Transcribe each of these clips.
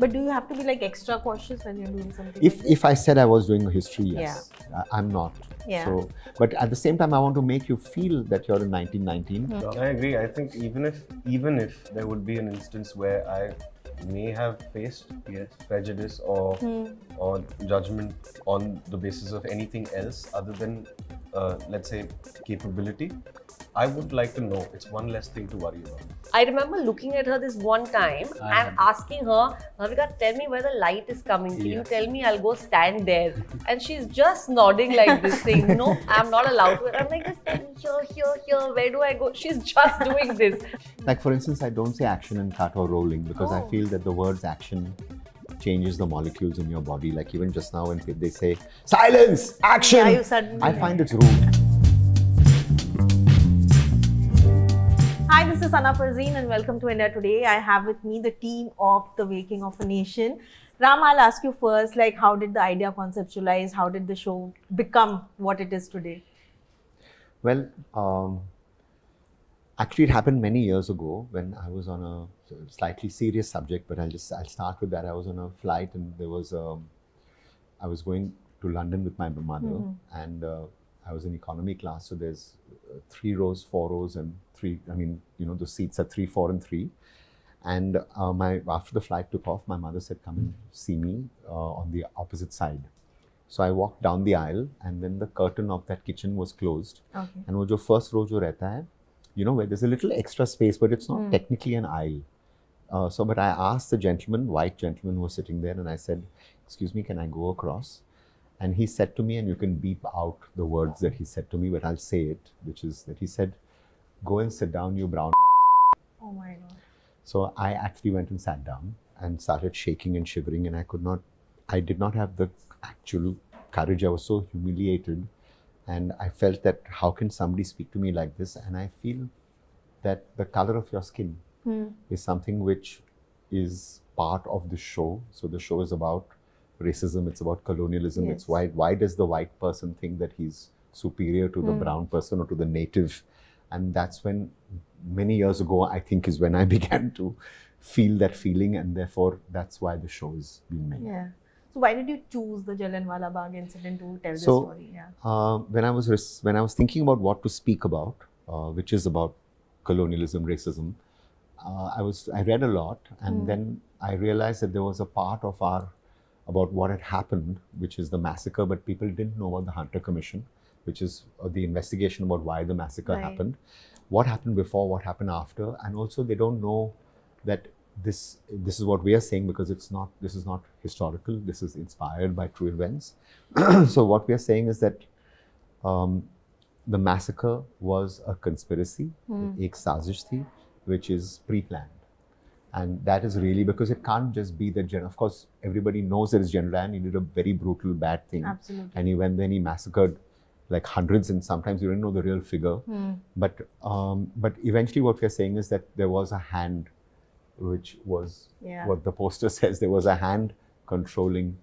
But do you have to be like extra cautious when you're doing something? If I said I was doing a history, yes. I'm not. Yeah. So, but at the same time, I want to make you feel that you're in 1919. I agree. I think even if there would be an instance where I may have faced prejudice or judgment on the basis of anything else other than let's say capability, I would like to know. It's one less thing to worry about. I remember looking at her this one time and asking her, Bhavika, tell me where the light is coming. Can you tell me? I'll go stand there. And she's just nodding like this, saying, no, I'm not allowed to. I'm like, just tell me here, where do I go? She's just doing this. Like for instance, I don't say action and cut or rolling because I feel that the words action changes the molecules in your body. Like even just now when they say silence, action, Yeah, you suddenly I find it's rude. Hi, this is Farzeen and welcome to India Today. I have with me the team of The Waking of a Nation. Ram, I'll ask you first, like how did the idea conceptualize? How did the show become what it is today? Well, actually it happened many years ago when I was on a slightly serious subject, but I'll start with that. I was on a flight and there was I was going to London with my mother and I was in economy class, so there's 3 rows, 4 rows and 3, the seats are 3, 4 and 3. And after the flight took off, my mother said, come and see me on the opposite side. So I walked down the aisle and then the curtain of that kitchen was closed. Okay. And wo jo first row jo rehta hai, where there's a little extra space, but it's not technically an aisle. But I asked the gentleman, white gentleman who was sitting there, and I said, excuse me, can I go across? And he said to me, and you can beep out the words that he said to me, but I'll say it, which is that he said, go and sit down, you brown bastard. Oh my God. So I actually went and sat down and started shaking and shivering, and I did not have the actual courage. I was so humiliated. And I felt that how can somebody speak to me like this? And I feel that the color of your skin is something which is part of the show. So the show is about racism, it's about colonialism. Yes. It's why does the white person think that he's superior to the brown person or to the native? And that's when, many years ago, I think is when I began to feel that feeling, and therefore that's why the show is being made. Yeah. So why did you choose the Jallianwala Bagh incident to tell the story? Yeah. When I was thinking about what to speak about, which is about colonialism, racism, I read a lot, and then I realized that there was a part of about what had happened, which is the massacre, but people didn't know about the Hunter Commission, which is the investigation about why the massacre happened, what happened before, what happened after, and also they don't know that this is what we are saying because this is not historical, this is inspired by true events. So what we are saying is that the massacre was a conspiracy, ek sazish thi, which is pre-planned. And that is really because it can't just be that of course everybody knows that it's General Ryan, he did a very brutal bad thing. Absolutely. And he went there and he massacred like hundreds, and sometimes you don't know the real figure. But eventually what we're saying is that there was a hand, which was what the poster says, there was a hand controlling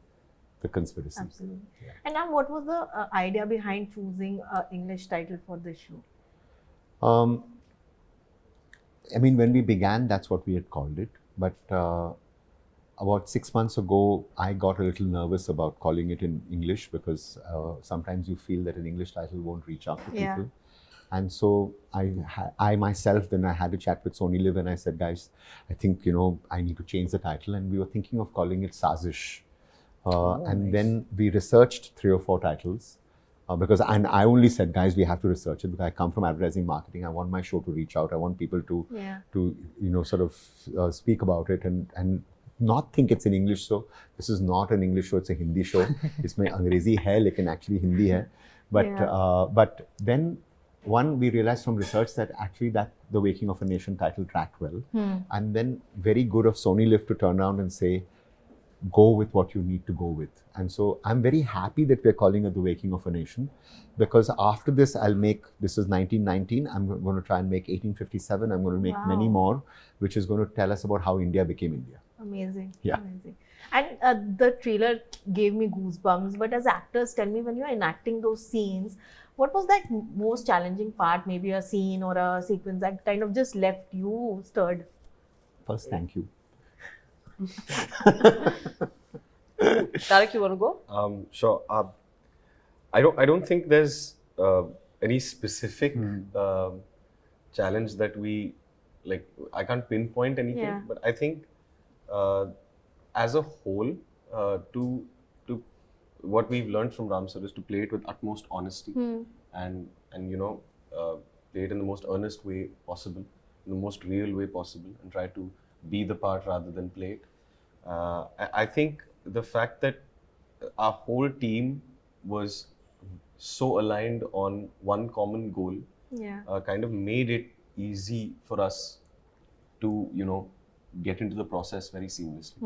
the conspiracy. Absolutely. Yeah. And now what was the idea behind choosing an English title for this show? When we began, that's what we had called it. But about 6 months ago, I got a little nervous about calling it in English because sometimes you feel that an English title won't reach out to people. And so I myself, then I had a chat with Sony Live and I said, guys, I think, I need to change the title. And we were thinking of calling it Sazish. Nice. Then we researched 3 or 4 titles. And I only said, guys, we have to research it because I come from advertising marketing. I want my show to reach out. I want people to sort of speak about it and not think it's an English show. This is not an English show, it's a Hindi show. Isme Angrezi hai, lekin actually Hindi hai. But then we realized from research that actually that The Waking of a Nation title tracked well. And then very good of Sony Live to turn around and say, go with what you need to go with. And so I'm very happy that we're calling it The Waking of a Nation, because after this this is 1919, I'm going to try and make 1857, I'm going to make many more, which is going to tell us about how India became India. Amazing. Yeah. Amazing. And the trailer gave me goosebumps, but as actors, tell me, when you're enacting those scenes, what was that most challenging part, maybe a scene or a sequence that kind of just left you stirred? First, thank you. Taaruk, you want to go? Sure. I don't think there's any specific challenge that we like. I can't pinpoint anything, Yeah. but I think as a whole, to what we've learned from Ram sir is to play it with utmost honesty and play it in the most earnest way possible, in the most real way possible, and try to be the part rather than play it. I think the fact that our whole team was so aligned on one common goal Yeah. kind of made it easy for us to get into the process very seamlessly.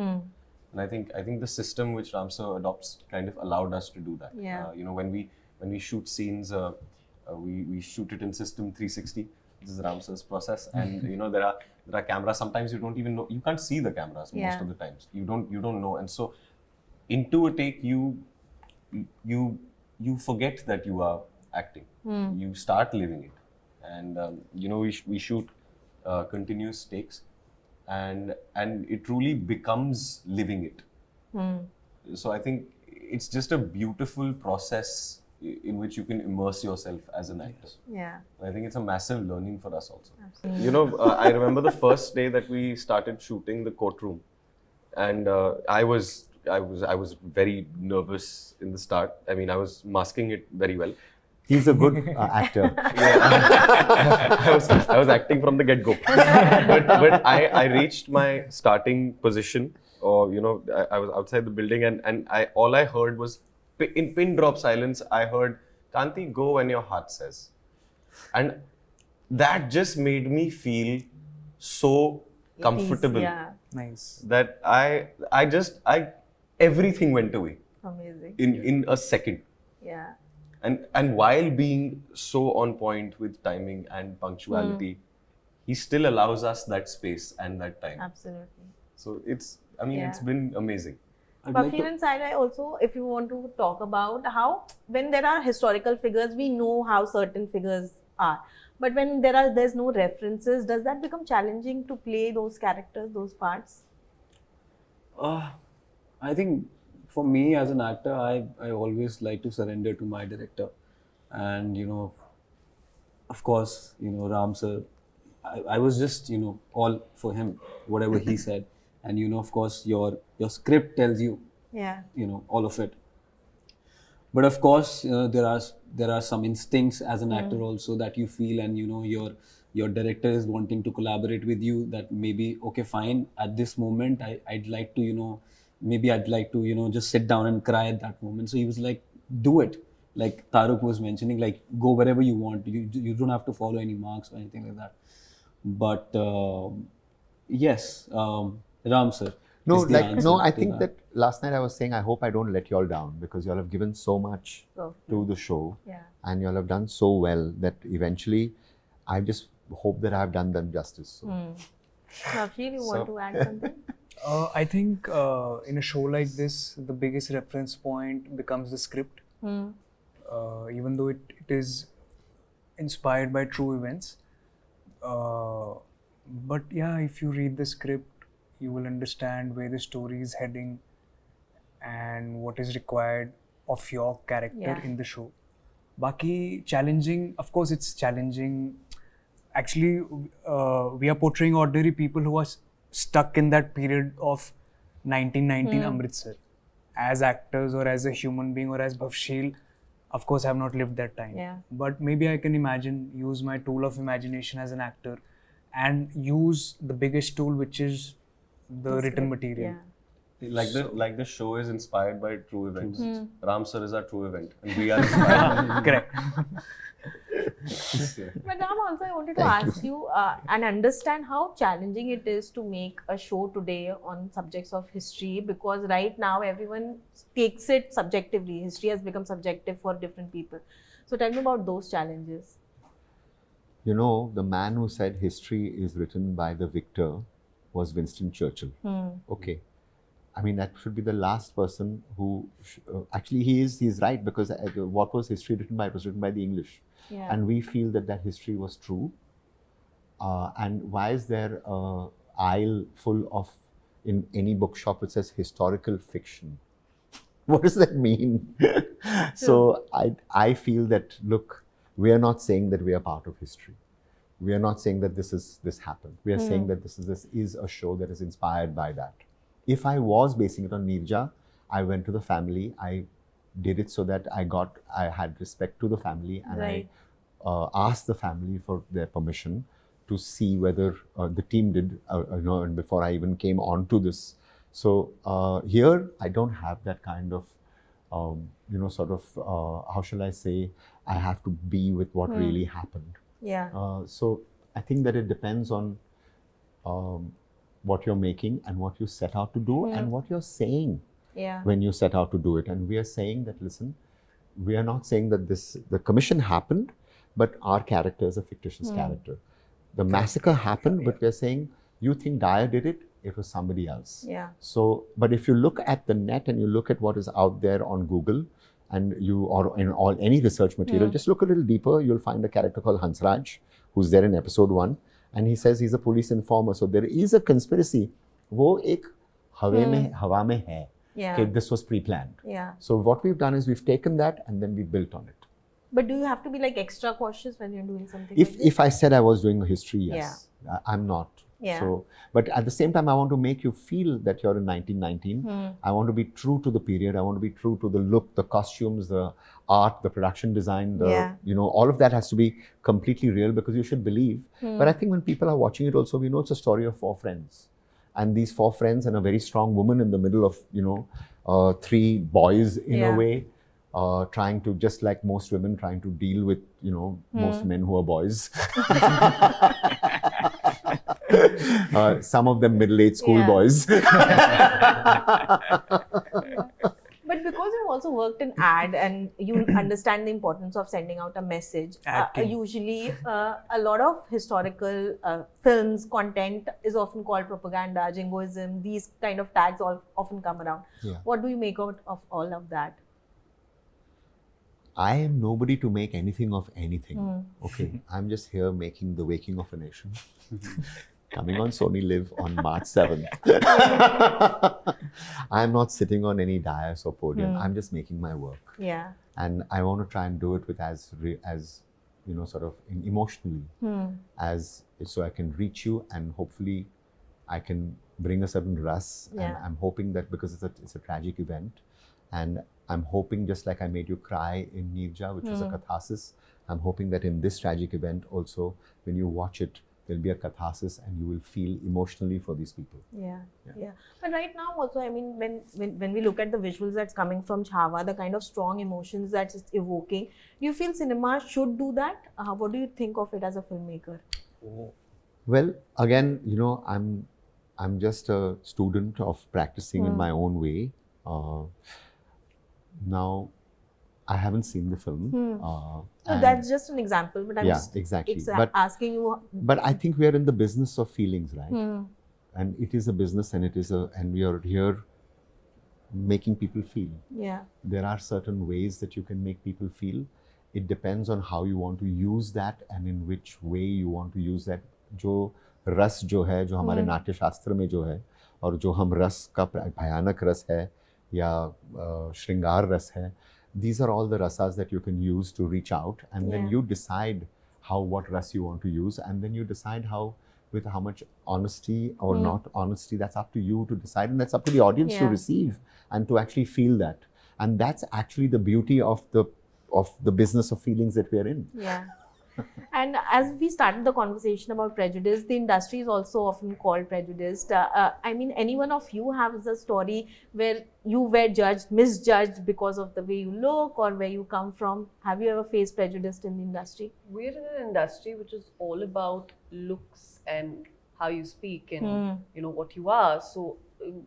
And I think the system which Ram sir adopts kind of allowed us to do that. Yeah. When we shoot scenes, we shoot it in system 360. This is Ram sir's process, and there are cameras. Sometimes you don't even know, you can't see the cameras most Yeah. of the times. You don't know, and so into a take you forget that you are acting. You start living it, and we shoot continuous takes, and it truly becomes living it. So I think it's just a beautiful process in which you can immerse yourself as an actor. Yeah. I think it's a massive learning for us also. Absolutely. I remember the first day that we started shooting the courtroom, and I was very nervous in the start. I mean, I was masking it very well. He's a good actor. I was acting from the get-go, but I reached my starting position, or I was outside the building, and all I heard was in pin drop silence. I heard, "Kanti, go when your heart says," and that just made me feel so comfortable Yeah. Nice. that I everything went away Amazing. in a second. Yeah. And while being so on point with timing and punctuality, he still allows us that space and that time. Absolutely. So it's been amazing. Bhawsheel and Sahil, I also, if you want to talk about how, when there are historical figures, we know how certain figures are. But when there's no references, does that become challenging to play those characters, those parts? I think for me as an actor, I always like to surrender to my director, and of course, Ram sir, I was just all for him, whatever he said, and of course your script tells you Yeah. all of it. But of course, there are some instincts as an actor also that you feel, and your director is wanting to collaborate with you. That maybe, okay, fine, at this moment, I'd like to maybe I'd like to just sit down and cry at that moment. So he was like, do it. Like Taaruk was mentioning, like go wherever you want. You don't have to follow any marks or anything like that. But yes, Ram sir. No, is the answer I to think that last night I was saying I hope I don't let you all down, because you all have given so much So, to the show, yeah. and you all have done so well that eventually I just hope that I have done them justice. So. Bhawsheel, you want to add something? I think in a show like this, the biggest reference point becomes the script. Even though it is inspired by true events. But yeah, if you read the script, you will understand where the story is heading and what is required of your character in the show. Baki, challenging, of course it's challenging. Actually, we are portraying ordinary people who are stuck in that period of 1919 Amritsar. As actors or as a human being or as Bhawsheel, of course I have not lived that time. Yeah. But maybe I can imagine, use my tool of imagination as an actor and use the biggest tool, which is the written material. Yeah. Like the show is inspired by true events. Ram sir is our true event, and we are inspired. Correct. But Ram, also I wanted to ask you and understand how challenging it is to make a show today on subjects of history, because right now everyone takes it subjectively. History has become subjective for different people. So tell me about those challenges. The man who said history is written by the victor was Winston Churchill. Okay. I mean, that should be the last person who, actually he's right, because what was history written by? It was written by the English. Yeah. And we feel that history was true. And why is there an aisle full of in any bookshop it says historical fiction. What does that mean? So I feel that, look, we are not saying that we are part of history. We are not saying that this happened. We are saying that this is a show that is inspired by that. If I was basing it on Neerja, I went to the family. I did it so that I had respect to the family, and Right. I asked the family for their permission to see whether the team did, and before I even came on to this. So here I don't have that kind of, how shall I say, I have to be with what really happened. Yeah. So I think that it depends on what you're making and what you set out to do and what you're saying Yeah. when you set out to do it. And we are saying that, listen, we are not saying that the commission happened, but our character is a fictitious character. The massacre happened, but we are saying, you think Dyer did it? It was somebody else. Yeah. So, but if you look at the net and you look at what is out there on Google, and or in any research material, just look a little deeper, you'll find a character called Hansraj, who's there in episode 1, and he says he's a police informer. So there is a conspiracy. वो एक हवा में है. Yeah. Okay, this was pre-planned. Yeah. So what we've done is we've taken that and then we built on it. But do you have to be like extra cautious when you're doing something? If I said I was doing a history, yes. I'm not. Yeah. So, but at the same time, I want to make you feel that you're in 1919. I want to be true to the period. I want to be true to the look, the costumes, the art, the production design, all of that has to be completely real, because you should believe. But I think when people are watching it also, we know it's a story of 4 friends. And these 4 friends and a very strong woman in the middle of, 3 boys in a way. Trying to, just like most women, trying to deal with, most men who are boys. Some of them middle-aged schoolboys. But because you've also worked in ad and you understand the importance of sending out a message, usually a lot of historical films, content is often called propaganda, jingoism, these kind of tags often come around. Yeah. What do you make out of all of that? I am nobody to make anything of anything. Okay, I'm just here making The Waking of a Nation. Coming on Sony Live on March 7th. I'm not sitting on any dais or podium. I'm just making my work. Yeah. And I want to try and do it with as emotionally as, so I can reach you, and hopefully I can bring a certain rush. Yeah. And I'm hoping that, because it's a tragic event, and I'm hoping, just like I made you cry in Neerja, which was a catharsis, I'm hoping that in this tragic event also, when you watch it, there'll be a catharsis and you will feel emotionally for these people. Yeah. But right now also, I mean, when we look at the visuals that's coming from Chhawa, the kind of strong emotions that it's evoking, do you feel cinema should do that? What do you think of it as a filmmaker? Well, again, I'm just a student of practicing in my own way. Now, I haven't seen the film. No, that's just an example, but I'm just exactly. asking you. But I think we are in the business of feelings, right? And it is a business, and and we are here making people feel. Yeah. There are certain ways that you can make people feel. It depends on how you want to use that and in which way you want to use that. जो रस जो है, जो हमारे नाट्य शास्त्र में जो है, और जो हम रस का भयानक रस है या श्रृंगार रस है, these are all the rasas that you can use to reach out, and then you decide what ras you want to use, and then you decide with how much honesty or not honesty, that's up to you to decide, and that's up to the audience to receive and to actually feel that. And that's actually the beauty of the business of feelings that we are in. Yeah. And as we started the conversation about prejudice, the industry is also often called prejudiced. I mean, any one of you has a story where you were misjudged because of the way you look or where you come from? Have you ever faced prejudice in the industry? We're in an industry which is all about looks and how you speak and what you are. So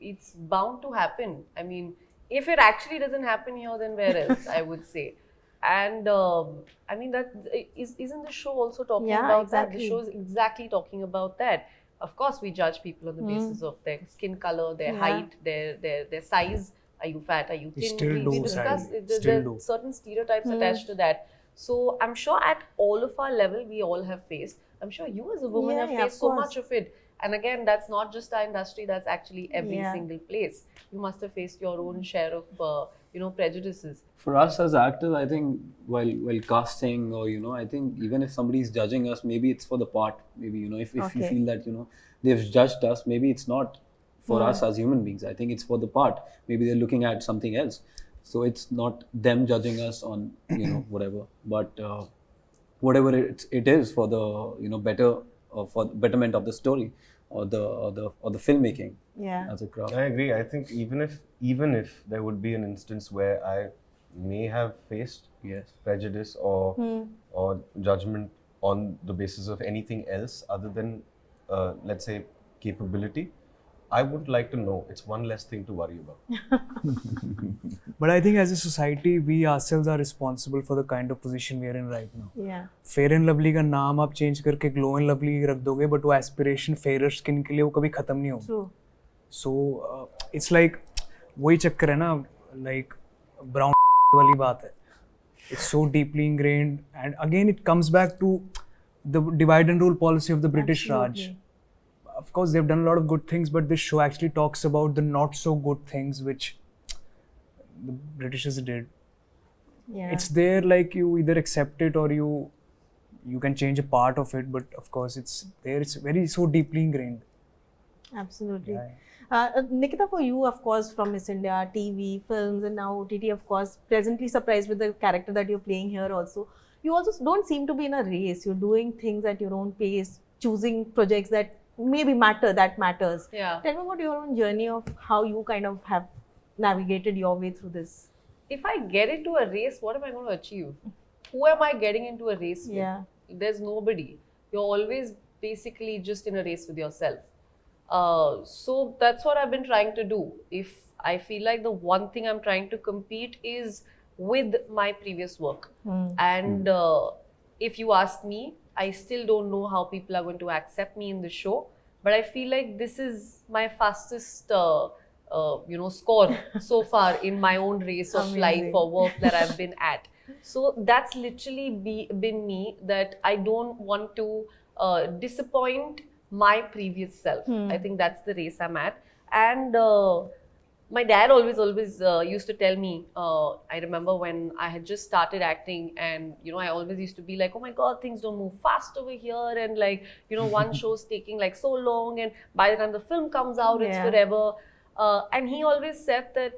it's bound to happen. I mean, if it actually doesn't happen here, then where else? I would say. And I mean, that isn't the show also talking about that? The show is exactly talking about that. Of course, we judge people on the basis of their skin color, their height, their size. Are you fat? Are you thin? We discuss there's certain stereotypes attached to that. So I'm sure at all of our level, we all have faced. I'm sure you as a woman have faced so much of it. And again, that's not just our industry, that's actually every Yeah. single place. You must have faced your own share of, prejudices. For us as actors, I think while casting, or I think even if somebody is judging us, maybe it's for the part. Maybe if you Okay. feel that they've judged us, maybe it's not for us as human beings. I think it's for the part. Maybe they're looking at something else. So it's not them judging us on whatever, but whatever it is for the better, for the betterment of the story or the filmmaking Yeah. as a craft. I agree. I think even if there would be an instance where I may have faced Yes. prejudice or judgment on the basis of anything else other than let's say capability, I would like to know. It's one less thing to worry about. But I think as a society, we ourselves are responsible for the kind of position we are in right now. Yeah. Fair and lovely का नाम आप change करके glow and lovely रख दोगे, but वो aspiration fair skin के लिए वो कभी खत्म नहीं होगा. True. सो इट्स लाइक वही चक्कर है ना, लाइक ब्राउन वाली बात है. It's so deeply ingrained, and again it comes back to the divide and rule policy of the British Raj. Absolutely. Of course, they've done a lot of good things, but this show actually talks about the not so good things which the Britishers did. Yeah. It's there, like you either accept it or you can change a part of it, but of course it's there. It's very so deeply ingrained. Absolutely. Yeah. Nikita, for you, of course, from Miss India, TV, films, and now OTT, of course, pleasantly surprised with the character that you're playing here also. You also don't seem to be in a race. You're doing things at your own pace, choosing projects that maybe matters. Yeah. Tell me about your own journey of how you kind of have navigated your way through this. If I get into a race, what am I going to achieve? Who am I getting into a race with? Yeah. There's nobody. You're always basically just in a race with yourself. So that's what I've been trying to do. If I feel like the one thing I'm trying to compete is with my previous work. And if you ask me, I still don't know how people are going to accept me in the show. But I feel like this is my fastest score so far in my own race of life Amazing. or work that I've been at. So that's literally been me, that I don't want to disappoint my previous self. I think that's the race I'm at. And my dad always used to tell me, I remember when I had just started acting, and I always used to be like, oh my god, things don't move fast over here, and like one show's taking like so long, and by the time the film comes out, it's Yeah. forever. And he always said that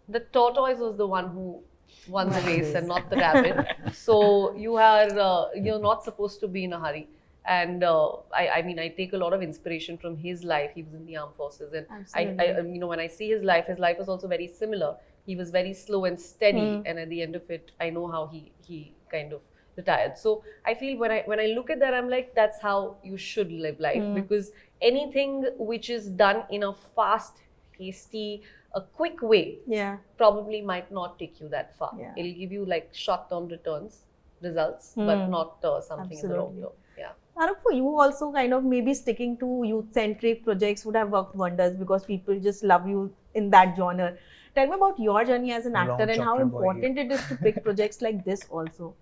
the tortoise was the one who won the race and not the rabbit. So you're not supposed to be in a hurry. And I mean, I take a lot of inspiration from his life. He was in the armed forces, and Absolutely. when I see his life was also very similar. He was very slow and steady, and at the end of it, I know how he kind of retired. So I feel when I look at that, I'm like, that's how you should live life, because anything which is done in a fast, hasty, a quick way Yeah. probably might not take you that far. Yeah. It'll give you like short-term results, but not something in the long Absolutely. term. Yeah. Taaruk, for you also kind of maybe sticking to youth-centric projects would have worked wonders because people just love you in that genre. Tell me about your journey as an Long actor and how chocolate boy. important it is to pick projects like this also.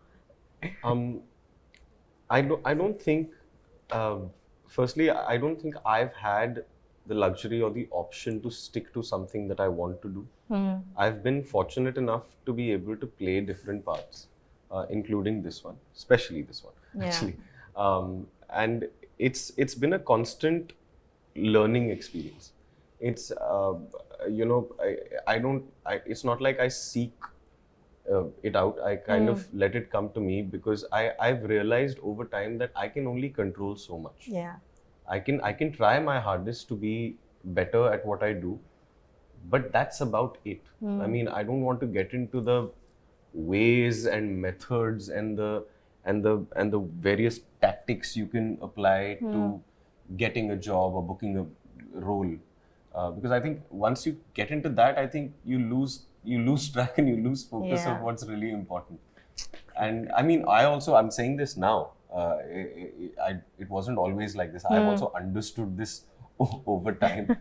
I don't think. Firstly, I don't think I've had the luxury or the option to stick to something that I want to do. I've been fortunate enough to be able to play different parts, including this one, especially this one, Yeah. actually. And it's been a constant learning experience. It's it's not like I seek it out. I kind of let it come to me, because I've realized over time that I can only control so much. Yeah. I can try my hardest to be better at what I do, but that's about it. I mean, I don't want to get into the ways and methods and the various tactics you can apply to getting a job or booking a role, because I think once you get into that, I think you lose track and you lose focus Yeah. of what's really important. And I mean, I'm saying this now. It wasn't always like this. I've also understood this over time.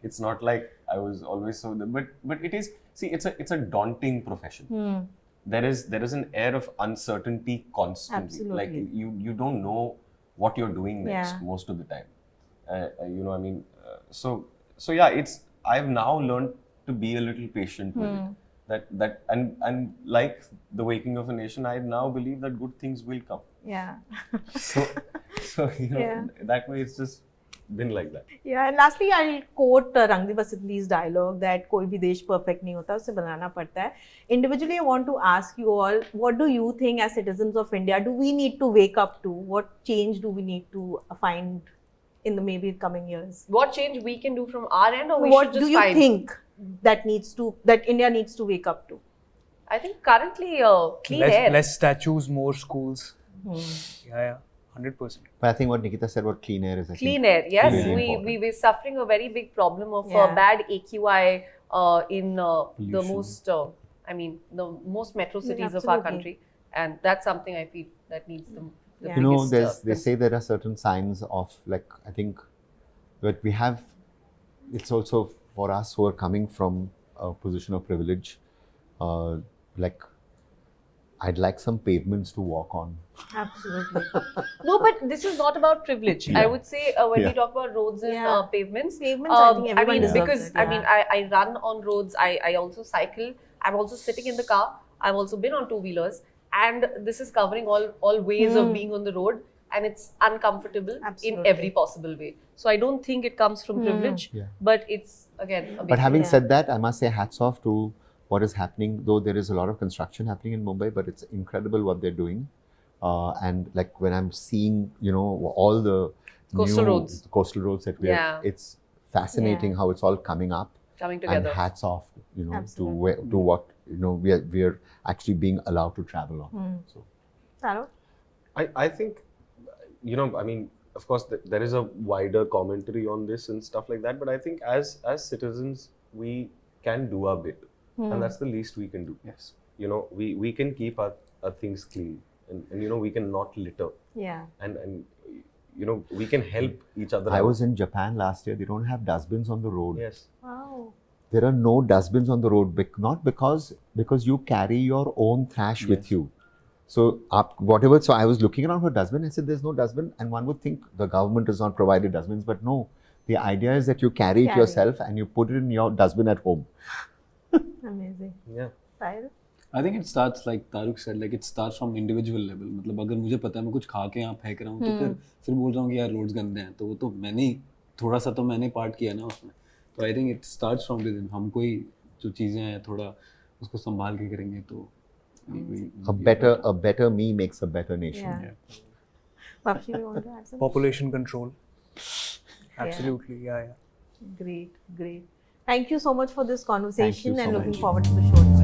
It's not like I was always so. But it is. See, it's a daunting profession. There is an air of uncertainty constantly. Absolutely. Like you don't know what you're doing next Yeah. most of the time. I mean, so yeah, I've now learned to be a little patient with it. And like the waking of a nation, I now believe that good things will come. Yeah. So Yeah. that way it's just been like that. Yeah, and lastly, I'll quote Rangdeep Vasitli's dialogue that कोई भी देश perfect नहीं होता, उसे बनाना पड़ता है. Individually, I want to ask you all, what do you think as citizens of India, do we need to wake up to? What change do we need to find in the maybe coming years? What change we can do from our end, or we What should just do you find? think that India needs to wake up to? I think currently clean air. Less statues, more schools. Yeah, 100%. But I think what Nikita said about clean air is Clean air, yes. Really We're suffering a very big problem of Yeah. bad AQI in the Pollution. the most metro cities of absolutely. our country, and that's something I feel that needs the Yeah. You know, biggest, they say there are certain signs of, like, I think that we have, it's also for us who are coming from a position of privilege, like, I'd like some pavements to walk on. Absolutely. No, but this is not about privilege. I would say when we talk about roads and Yeah. Pavements, Pavements, I think everyone mean, deserves because it, I yeah. mean, I run on roads. I also cycle. I'm also sitting in the car. I've also been on two-wheelers, and this is covering all ways of being on the road, and it's uncomfortable in Absolutely. every possible way. So I don't think it comes from privilege, Yeah. but it's again. A But basic- having Yeah. said that, I must say hats off to what is happening, though there is a lot of construction happening in Mumbai, but it's incredible what they're doing. And like when I'm seeing, you know, all the Coastal new roads. coastal roads that we're, Yeah. it's fascinating how it's all coming up. coming And together. hats off, you know, Absolutely. to what, you know, we're actually being allowed to travel on. So. Taaruk? I think, you know, I mean, of course, there is a wider commentary on this and stuff like that, but I think as citizens, we can do our bit, and that's the least we can do. Yes. You know, we can keep our things clean, and you know, we can not litter, Yeah. and you know, we can help each other. I out. was in Japan last year. They don't have dustbins on the road. Yes. Wow. There are no dustbins on the road, not because you carry your own trash with you. So whatever. So I was looking around for dustbin. I said, "There's no dustbin," and one would think the government has not provided dustbins, but no. The idea is that you carry it yourself and you put it in your dustbin at home. Amazing. Yeah. Sahil? I think it starts like Taaruk said, like it starts from individual level. मतलब अगर मुझे पता है मैं कुछ खा के यहाँ फेंक रहा हूँ तो फिर बोल रहा हूँ कि यार रोड्स गंदे हैं, तो वो तो मैंने थोड़ा सा तो मैंने पार्ट किया ना उसमें. तो I think it starts from within. हम कोई जो चीजें हैं थोड़ा उसको संभाल के करेंगे तो A better me makes a better nation. Yeah. Bhawsheel, you want to add something? Population control. Absolutely, yeah. Great. Thank you so much for this conversation so and looking much. forward to the show.